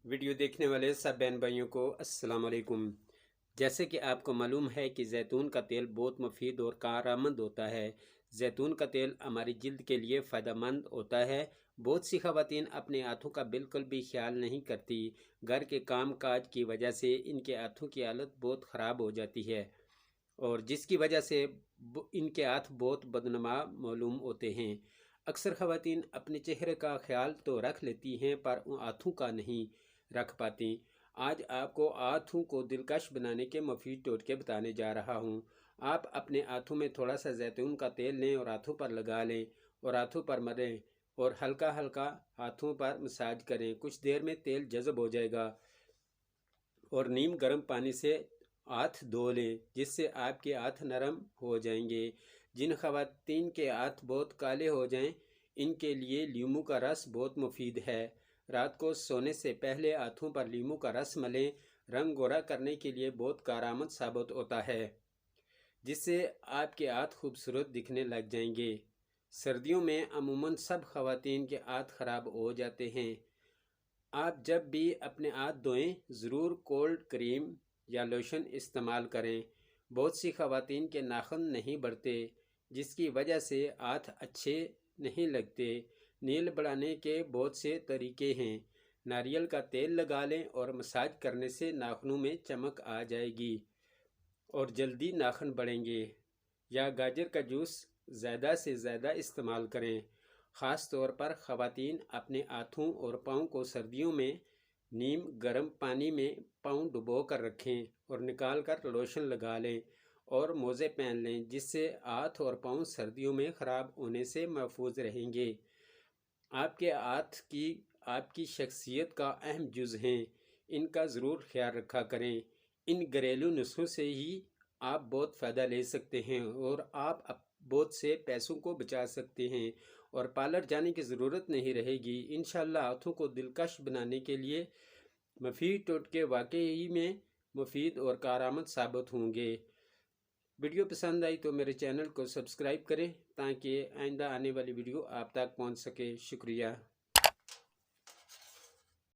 Video دیکھنے والے سب بہن بھائیوں کو السلام علیکم۔ جیسے کہ آپ کو معلوم ہے کہ زیتون کا تیل بہت مفید اور کارآمد ہوتا ہے۔ زیتون کا تیل ہماری جلد کے لیے فائدہ مند ہوتا ہے۔ بہت سی خواتین اپنے ہاتھوں کا بالکل بھی خیال نہیں کرتی۔ گھر کے کام کاج کی وجہ سے ان کے ہاتھوں کی حالت بہت خراب ہو جاتی ہے، اور جس کی وجہ سے ان کے ہاتھ بہت بدنما معلوم ہوتے ہیں۔ اکثر خواتین اپنے چہرے کا خیال تو رکھ لیتی ہیں پر ہاتھوں کا نہیں رکھ پاتی۔ آج آپ کو ہاتھوں کو دلکش بنانے کے مفید ٹوٹکے بتانے جا رہا ہوں۔ آپ اپنے ہاتھوں میں تھوڑا سا زیتون کا تیل لیں اور ہاتھوں پر لگا لیں اور ہاتھوں پر ملیں اور ہلکا ہلکا ہاتھوں پر مساج کریں۔ کچھ دیر میں تیل جذب ہو جائے گا اور نیم گرم پانی سے ہاتھ دھو لیں، جس سے آپ کے ہاتھ نرم ہو جائیں گے۔ جن خواتین کے ہاتھ بہت کالے ہو جائیں ان کے لیے لیموں کا رس بہت مفید ہے۔ رات کو سونے سے پہلے ہاتھوں پر لیموں کا رس ملیں، رنگ گورا کرنے کے لیے بہت کارآمد ثابت ہوتا ہے، جس سے آپ کے ہاتھ خوبصورت دکھنے لگ جائیں گے۔ سردیوں میں عموماً سب خواتین کے ہاتھ خراب ہو جاتے ہیں۔ آپ جب بھی اپنے ہاتھ دھوئیں ضرور کولڈ کریم یا لوشن استعمال کریں۔ بہت سی خواتین کے ناخن نہیں بڑھتے، جس کی وجہ سے ہاتھ اچھے نہیں لگتے۔ نیل بڑھانے کے بہت سے طریقے ہیں۔ ناریل کا تیل لگا لیں اور مساج کرنے سے ناخنوں میں چمک آ جائے گی اور جلدی ناخن بڑھیں گے۔ یا گاجر کا جوس زیادہ سے زیادہ استعمال کریں۔ خاص طور پر خواتین اپنے ہاتھوں اور پاؤں کو سردیوں میں نیم گرم پانی میں پاؤں ڈبو کر رکھیں اور نکال کر لوشن لگا لیں اور موزے پہن لیں، جس سے ہاتھ اور پاؤں سردیوں میں خراب ہونے سے محفوظ رہیں گے۔ آپ کے ہاتھ آپ کی شخصیت کا اہم جز ہیں، ان کا ضرور خیال رکھا کریں۔ ان گھریلو نسخوں سے ہی آپ بہت فائدہ لے سکتے ہیں اور آپ بہت سے پیسوں کو بچا سکتے ہیں اور پارلر جانے کی ضرورت نہیں رہے گی۔ انشاءاللہ ہاتھوں کو دلکش بنانے کے لیے مفید ٹوٹکے واقعی میں مفید اور کارآمد ثابت ہوں گے۔ ویڈیو پسند آئی تو میرے چینل کو سبسکرائب کریں تاکہ آئندہ آنے والی ویڈیو آپ تک پہنچ سکے۔ شکریہ۔